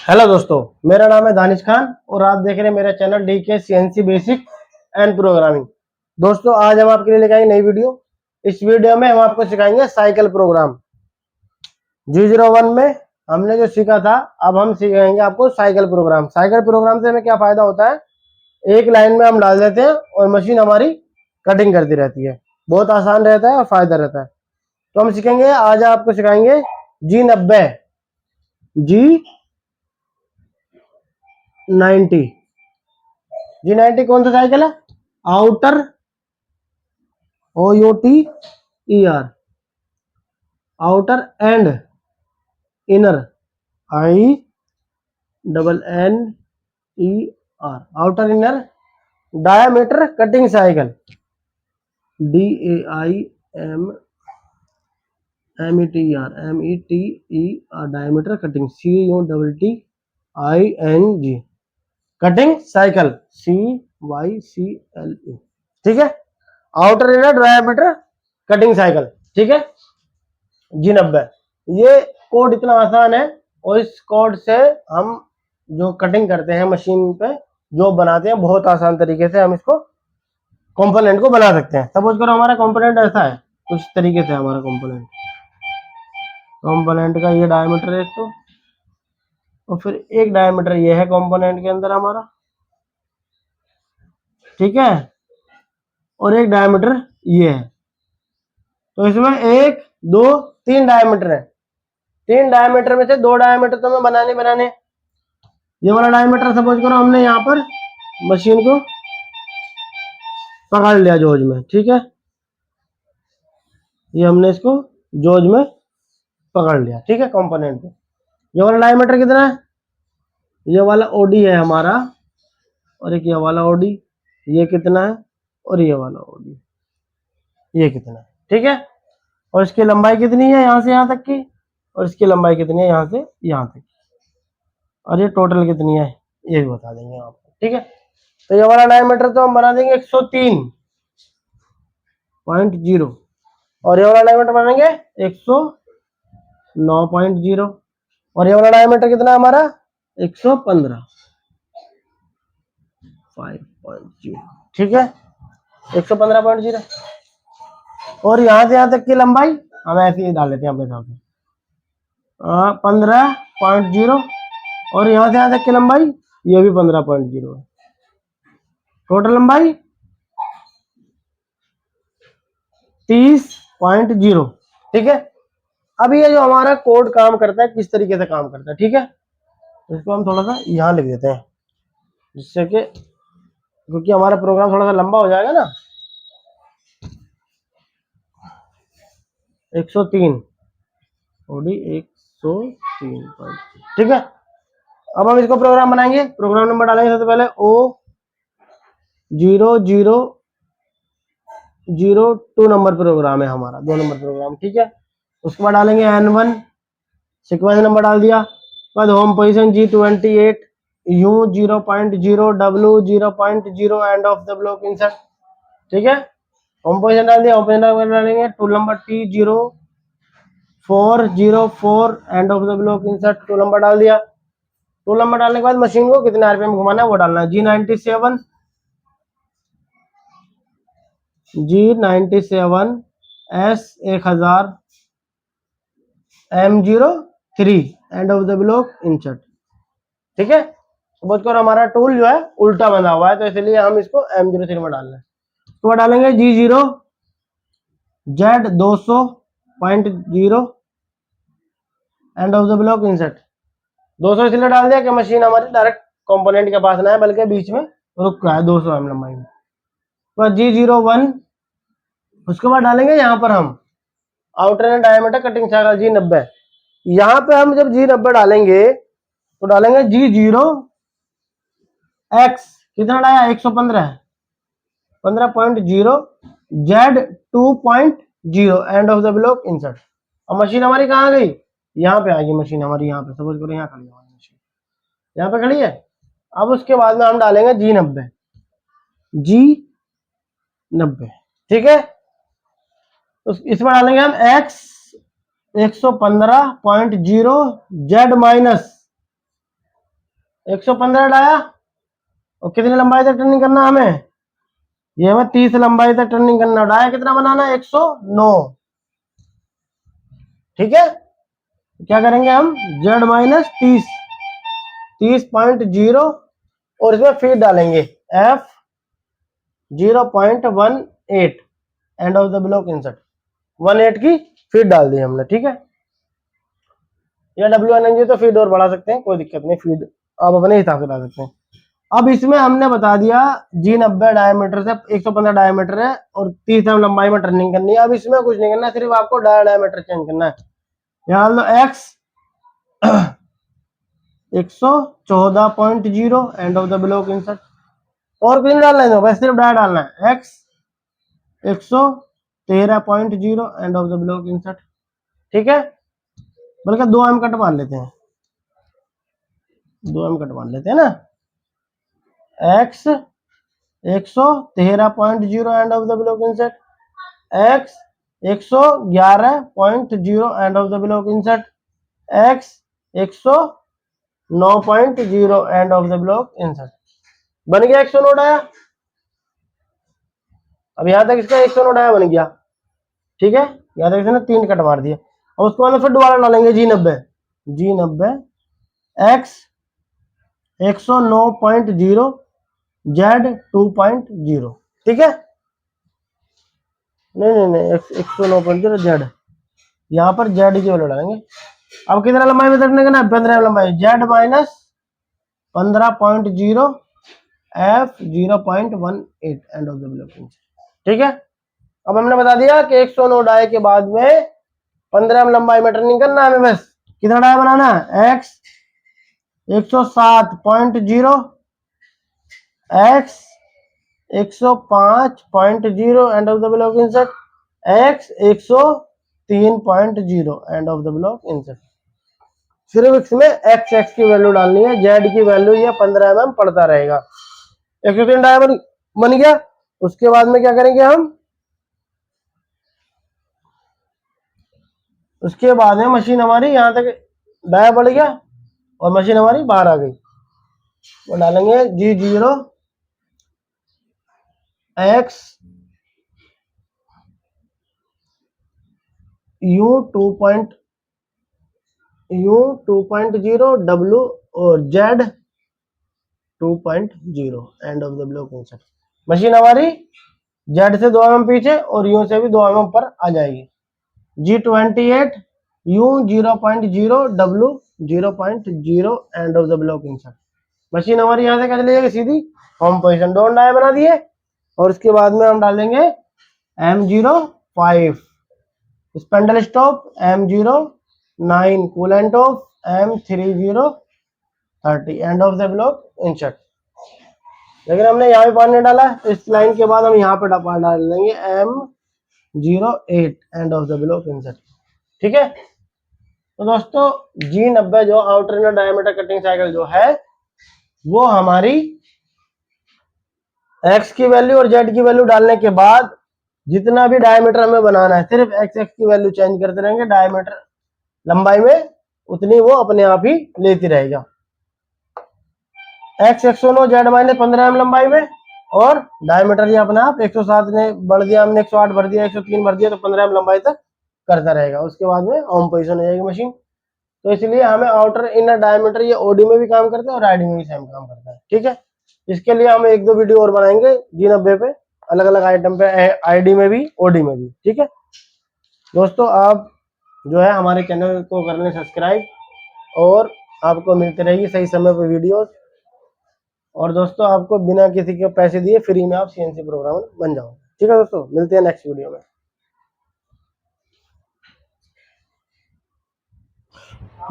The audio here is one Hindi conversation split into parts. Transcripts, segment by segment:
हेलो दोस्तों, मेरा नाम है दानिश खान और आप देख रहे हैं मेरा channel DK CNC basic and programming. दोस्तों, आज हम आपके लिए लेकर आएंगे नई वीडियो। इस वीडियो में हम आपको सिखाएंगे साइकिल प्रोग्राम। G01 में हमने जो सीखा था, अब हम सिखाएंगे आपको साइकिल प्रोग्राम। साइकिल प्रोग्राम से हमें क्या फायदा होता है, एक लाइन में हम डाल देते हैं और मशीन हमारी कटिंग करती रहती है। बहुत आसान रहता है और फायदा रहता है। तो हम सीखेंगे, आज आपको सिखाएंगे G90 G90 कौन सा साइकिल है? Outer OUTER, outer and inner INNER, outer inner diameter cutting cycle DAIMETER diameter cutting CUTTING cutting cycle CYCLE। ठीक है, outer inner diameter cutting cycle. ठीक है, G90 ये कोड इतना आसान है और इस कोड से हम जो कटिंग करते हैं मशीन पे जो बनाते हैं, बहुत आसान तरीके से हम इसको कंपोनेंट को बना सकते हैं। सपोज करो हमारा कंपोनेंट ऐसा है, कुछ तरीके से हमारा कंपोनेंट का ये डायमीटर है तो, और फिर एक डायमीटर ये है कंपोनेंट के अंदर हमारा, ठीक है, और एक डायमीटर ये है। तो इसमें एक दो तीन डायमीटर है। तीन डायमीटर में से दो डायमीटर तो हमें बनाने। ये वाला डायमीटर सपोज करो हमने यहाँ पर मशीन को पकड़ लिया जोज में, ठीक है, ये हमने इसको जोज में पकड़ लिया, ठीक है, कंपोनेंट पे। ये वाला डायमीटर कितना है? ये वाला ओडी है हमारा, और एक ये वाला ओडी, ये कितना है, और ये वाला ओडी, ये कितना है, ठीक है। और इसकी लंबाई कितनी है यहाँ से यहाँ तक की, और इसकी लंबाई कितनी है यहाँ से यहाँ तक, और ये टोटल कितनी है ये भी बता देंगे आपको, ठीक है। तो ये वाला डायमीटर तो हम बना देंगे 103.0, और ये वाला डायमीटर बनाएंगे 109.0, और ये वाला डायमीटर कितना है हमारा 115.5, ठीक है, 115.0। और यहाँ से यहाँ तक की लंबाई हम ऐसे ही डाल लेते हैं अपने हिसाब से 15.0, और यहाँ से यहाँ तक की लंबाई ये भी 15.0 है। टोटल लंबाई 30.0, ठीक है। अब ये जो हमारा कोड काम करता है, किस तरीके से काम करता है, ठीक है, इसको हम थोड़ा सा यहाँ लिख देते हैं, जिससे कि क्योंकि हमारा प्रोग्राम थोड़ा सा लंबा हो जाएगा ना। 103 ओडी 103, ठीक है। अब हम इसको प्रोग्राम बनाएंगे। प्रोग्राम नंबर डालेंगे सबसे पहले O0002 नंबर प्रोग्राम है हमारा, 2 नंबर प्रोग्राम, ठीक है। उसके बाद डालेंगे N1, सीक्वेंस नंबर डाल दिया, बाद home position G28, U 0.0, W 0.0, end of the block insert, ठीक है। होम पोजीशन डाल दिया, होम पोजीशन नंबर डालेंगे, tool number T0404, end of the block insert, tool number डाल दिया। टूल नंबर डालने के बाद मशीन को कितने आरपीएम घुमाना है वो डालना है, G97 S1000 M03, end of the block insert, ठीक है। सपोज करो हमारा टूल जो है उल्टा बंधा हुआ है, तो इसलिए हम इसको M03 में डाल रहे हैं। उसके बाद डालेंगे G0 Z200.0, end of the block insert. 200 इसलिए डाल दिया कि मशीन हमारी डायरेक्ट कंपोनेंट के पास ना है, बल्कि बीच में रुक रहा है 200 एम लंबाई में। तो G01, उसके बाद डालेंगे यहाँ पर हम outer and diameter cutting cycle G90। यहाँ पे हम जब G90 डालेंगे तो डालेंगे G0X, कितना डाला 115, 15.0, Z2.0, end of the block insert. अब मशीन हमारी कहाँ गई? यहाँ पे आ गई मशीन हमारी, यहाँ पे सपोज करो यहाँ खड़ी है हमारी मशीन, यहाँ पे खड़ी है। अब उसके बाद में हम डालेंगे G90, ठीक है। इसमें डालेंगे हम X 115.0, Z माइनस 115 डाया, और कितनी लंबाई तक टर्निंग करना है हमें, ये हमें 30 लंबाई तक टर्निंग करना। डाया कितना बनाना है, 109। ठीक है, क्या करेंगे हम, जेड माइनस 30, 30.0, और इसमें फीड डालेंगे F 0.18, end of the block insert 18 की फीड डाल दी हमने। ठीक है, या W1 तो फीड और बढ़ा सकते हैं, कोई दिक्कत नहीं, फीड आप अपने हिसाब से डाल सकते हैं। अब इसमें हमने बता दिया G90 डायमीटर से 115 डायमीटर है और 30 एम लंबाई में टर्निंग करनी है। अब इसमें कुछ नहीं करना, सिर्फ आपको डायमीटर चेंज करना है। यहाँ लो x 114.0, end of the block insert, और कुछ नहीं डालना है, बस सिर्फ डाया डालना है, x 113.0, end of the block insert. ठीक है, बल्कि 2 एम कट मान लेते हैं, 2 एम कट मान लेते हैं ना, x 113.0, end of the block insert, x 111.0, end of the block insert, x 109.0, end of the block insert. बन गया 109 डाया। अब यहां तक इसका 109 डाया बन गया। ठीक है, यहां तक इसने 3 कट मार दिया। और उसके बाद फिर दोबारा डालेंगे G90, G90 x 109.0, Z 2.0। ठीक है, नहीं 109.0 Z, यहाँ पर Z की वैल्यू डालेंगे। अब कितना लंबाई में तटने का ना, 15 लंबाई, Z minus 15.0, F 0.18, end of the block insert. ठीक है, अब हमने बता दिया कि 109 डाई के बाद में 15 लंबाई में टर्निंग करना है हमें, बस कितना डाया बनाना है, x 107.0, x 105.0, end of the block insert, x 103.0, end of the block insert. सिर्फ इसमें x की वैल्यू डालनी है, z की वैल्यू ये 15 mm पड़ता रहेगा। 103 डाया बन गया। उसके बाद में क्या करेंगे हम, उसके बाद में मशीन हमारी यहाँ तक डाया बढ़ गया और मशीन हमारी बाहर आ गई, वो डालेंगे G0 x U2.0 W और Z 2.0, end of the block insert. Machine हमारी Z से 2 mm पीछे और U से भी 2 mm ऊपर आ जाएगी। G28 U 0.0 W 0.0, end of the block insert. Machine हमारी यहाँ से क्या चली जाएगी, सीधी होम पोजीशन। दोनों डाया बना दिए, और उसके बाद में हम डालेंगे M05 spindle stop, M09 coolant of, M3030, end of the block insert. लेकिन हमने यहाँ पे पानी डाला, इस लाइन के बाद हम यहाँ पे डाल देंगे M08, end of the block insert. ठीक है, तो दोस्तों G90 जो outer inner diameter cutting cycle जो है, वो हमारी x की वैल्यू और z की वैल्यू डालने के बाद जितना भी डायमीटर हमें बनाना है, सिर्फ x की वैल्यू चेंज करते रहेंगे, डायमीटर लंबाई में उतनी वो अपने आप ही लेती रहेगा। x 109, z माइनस 15 mm लंबाई में, और डायमीटर ये अपने आप 107 ने बढ़ दिया, हमने 108 भर दिया, 103 भर दिया, तो 15 mm लंबाई तक करता रहेगा। उसके बाद में होम पोजीशन हो जाएगी मशीन। तो इसलिए हमें आउटर इनर डायमीटर ये ओडी में भी काम करता है और आईडी में भी सेम काम करता है। ठीक है, इसके लिए हम 1-2 वीडियो और बनाएंगे G90 पे, अलग अलग आइटम पे, आईडी में भी ओडी में भी। ठीक है दोस्तों, आप जो है हमारे चैनल को कर लें सब्सक्राइब, और आपको मिलती रहेगी सही समय पर वीडियोस। और दोस्तों आपको बिना किसी के पैसे दिए फ्री में आप CNC प्रोग्रामर बन जाओ। ठीक है दोस्तों, मिलते हैं नेक्स्ट वीडियो में।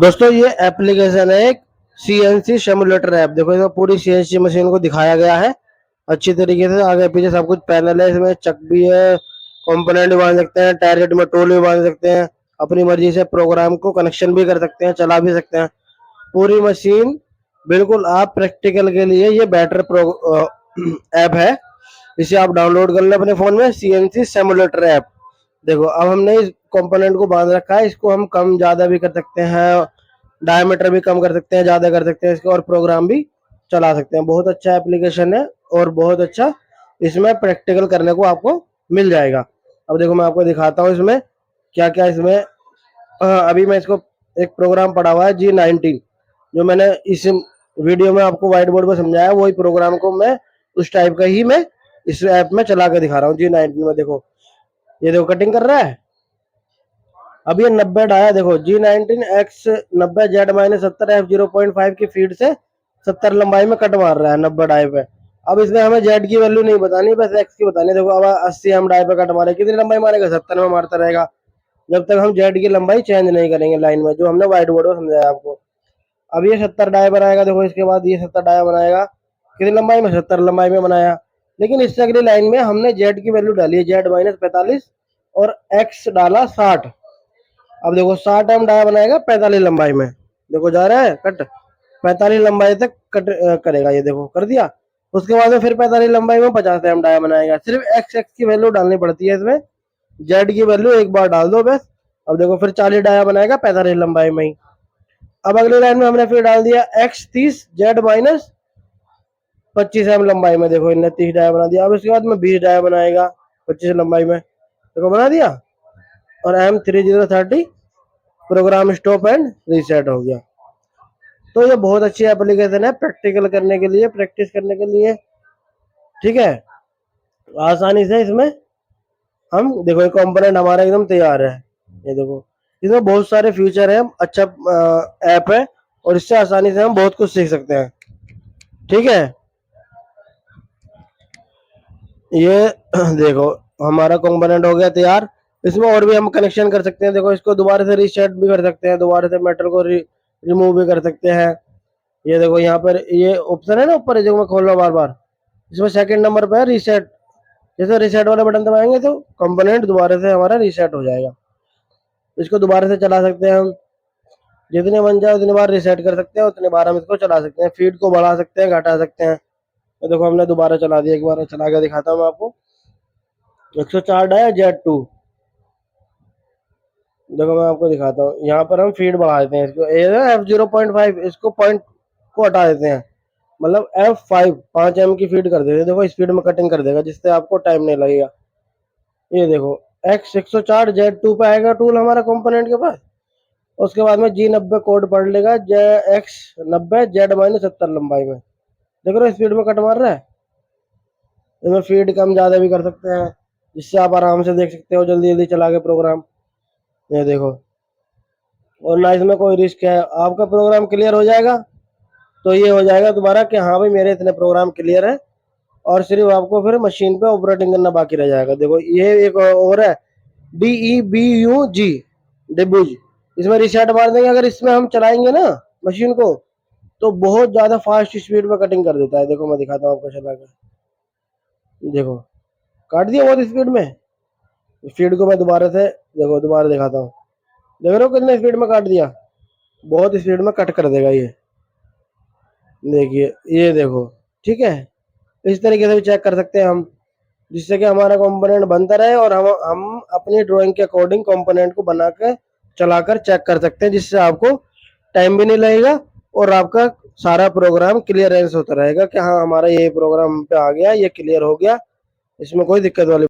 दोस्तों ये एप्लीकेशन है एक CNC सिमुलेटर ऐप। देखो इसमें पूरी CNC मशीन को दिखाया गया है अच्छी तरीके से, आगे पीछे सब कुछ पैनल है, इसमें चक भी है, कंपोनेंट भी बांध सकते हैं, टायर में टोल भी बांध सकते हैं, अपनी मर्जी से प्रोग्राम को कनेक्शन भी कर सकते हैं, चला भी सकते हैं पूरी मशीन। बिल्कुल आप प्रैक्टिकल के लिए ये बेटर ऐप है, इसे आप डाउनलोड कर लें अपने फोन में, CNC सिमुलेटर ऐप। देखो अब हमने इस कंपोनेंट को बांध रखा है, इसको हम कम ज्यादा भी कर सकते हैं, डायमीटर भी कम कर सकते हैं, ज़्यादा कर सकते हैं इसको, और प्रोग्राम भी चला सकते हैं। बहुत अच्छा एप्लीकेशन है और बहुत अच्छा इसमें प्रैक्टिकल करने को आपको मिल जाएगा। अब देखो मैं आपको दिखाता हूँ इसमें क्या क्या इसमें। अभी मैं इसको एक प्रोग्राम पढ़ा हुआ है G19, जो मैंने इस वीडियो में आपको व्हाइट बोर्ड पर समझाया, वही प्रोग्राम को मैं उस टाइप का ही मैं इस ऐप में चला के दिखा रहा हूँ G19 में। देखो ये देखो कटिंग कर रहा है। अब ये 90 डाया, देखो G19X 90Z-70 F0.5 की फीड से 70 लंबाई में कट मार रहा है 90 डाई पे। अब इसमें हमें जेड की वैल्यू नहीं बतानी, बस एक्स की बतानी है। देखो अब 80 हम डाई पे कट मारे, कितनी लंबाई मारेगा, 70 में मारता रहेगा जब तक हम जेड की लंबाई चेंज नहीं करेंगे लाइन में, जो हमने व्हाइट बोर्ड में समझाया आपको। अब ये 70 डाई बनाएगा, देखो इसके बाद ये 70 डाया बनाएगा, कितनी लंबाई में, 70 लंबाई में बनाया। लेकिन इससे अगली लाइन में हमने जेड की वैल्यू डाली है Z-45 और एक्स डाला 60। अब देखो 60 हम डाया बनाएगा 45 लंबाई में, देखो जा रहा है कट 45 लंबाई तक कट करेगा, ये देखो कर दिया। उसके बाद में फिर 45 लंबाई में 50 एम डाया बनाएगा। सिर्फ एक्स एक्स की वैल्यू डालनी पड़ती है इसमें, जेड की वैल्यू एक बार डाल दो बस। अब देखो फिर 40 डाया बनाएगा 45 लंबाई में ही। अब अगली लाइन में हमने फिर डाल दिया एक्स 30 Z-25 एम लंबाई में, देखो इनने 30 डाया बना दिया। अब इसके बाद में 20 डाया बनाएगा 25 लंबाई में, देखो बना दिया। और M3030 programme stop and reset हो गया। तो ये बहुत अच्छी एप्लीकेशन है प्रैक्टिकल करने के लिए, प्रैक्टिस करने के लिए, ठीक है। आसानी से इसमें हम देखो ये कंपोनेंट हमारा एकदम तैयार है। ये देखो इसमें बहुत सारे फीचर है, अच्छा ऐप है, और इससे आसानी से हम बहुत कुछ सीख सकते हैं, ठीक है। ये देखो हमारा कंपोनेंट हो गया तैयार। इसमें और भी हम कनेक्शन कर सकते हैं, देखो इसको दोबारा से रीसेट भी कर सकते हैं, दोबारा से मेटल को रिमूव भी कर सकते हैं। ये देखो यहाँ पर ये ऑप्शन है ना ऊपर, जो मैं खोल रहा हूँ बार बार, इसमें सेकंड नंबर पर है रीसेट। जैसे रीसेट वाला बटन दबाएंगे तो कंपोनेंट दोबारा से हमारा रीसेट हो जाएगा। इसको दोबारा से चला सकते हैं हम, जितने बन जाए उतनी बार रीसेट कर सकते हैं, उतनी बार हम इसको चला सकते हैं। फीड को बढ़ा सकते हैं, घटा सकते हैं। तो देखो हमने दोबारा चला दिया, एक बार चला के दिखाता हूँ मैं आपको। 104 है Z2, देखो मैं आपको दिखाता हूँ। यहाँ पर हम फीड बढ़ा देते हैं इसको, F0.5, इसको पॉइंट को हटा देते हैं, मतलब F5 5 एम की फीड कर देते हैं। देखो स्पीड में कटिंग कर देगा, जिससे आपको टाइम नहीं लगेगा। ये देखो X 104 Z2 पे आएगा टूल हमारा कंपोनेंट के पास। उसके बाद में G90 कोड पढ़ लेगा, X90 Z-70 लंबाई में, देख रहे हो स्पीड में कट मार रहा है। इसमें फीड कम ज़्यादा भी कर सकते हैं, जिससे आप आराम से देख सकते हो जल्दी जल्दी चला के प्रोग्राम। ये देखो, और ना इसमें कोई रिस्क है, आपका प्रोग्राम क्लियर हो जाएगा तो ये हो जाएगा तुम्हारा कि हाँ भाई मेरे इतने प्रोग्राम क्लियर है, और सिर्फ आपको फिर मशीन पे ऑपरेटिंग करना बाकी रह जाएगा। देखो ये एक और है DEBUG, डिबूज। इसमें रिसेट मार देंगे, अगर इसमें हम चलाएंगे ना मशीन को, तो बहुत ज्यादा फास्ट स्पीड में कटिंग कर देता है। देखो मैं दिखाता हूँ आपको चला कर, देखो काट दिया बहुत स्पीड में। स्पीड को मैं दोबारा से देखो दोबारा दिखाता हूँ, देख रहे हो कितने स्पीड में काट दिया, बहुत स्पीड में कट कर देगा ये, देखिए ये देखो, ठीक है। इस तरीके से भी चेक कर सकते हैं हम, जिससे कि हमारा कंपोनेंट बनता रहे, और हम अपनी ड्राइंग के अकॉर्डिंग कंपोनेंट को बना कर चलाकर चेक कर सकते हैं, जिससे आपको टाइम भी नहीं लगेगा और आपका सारा प्रोग्राम क्लियरेंस होता रहेगा कि हाँ हमारा ये प्रोग्राम पे आ गया, ये क्लियर हो गया, इसमें कोई दिक्कत वाली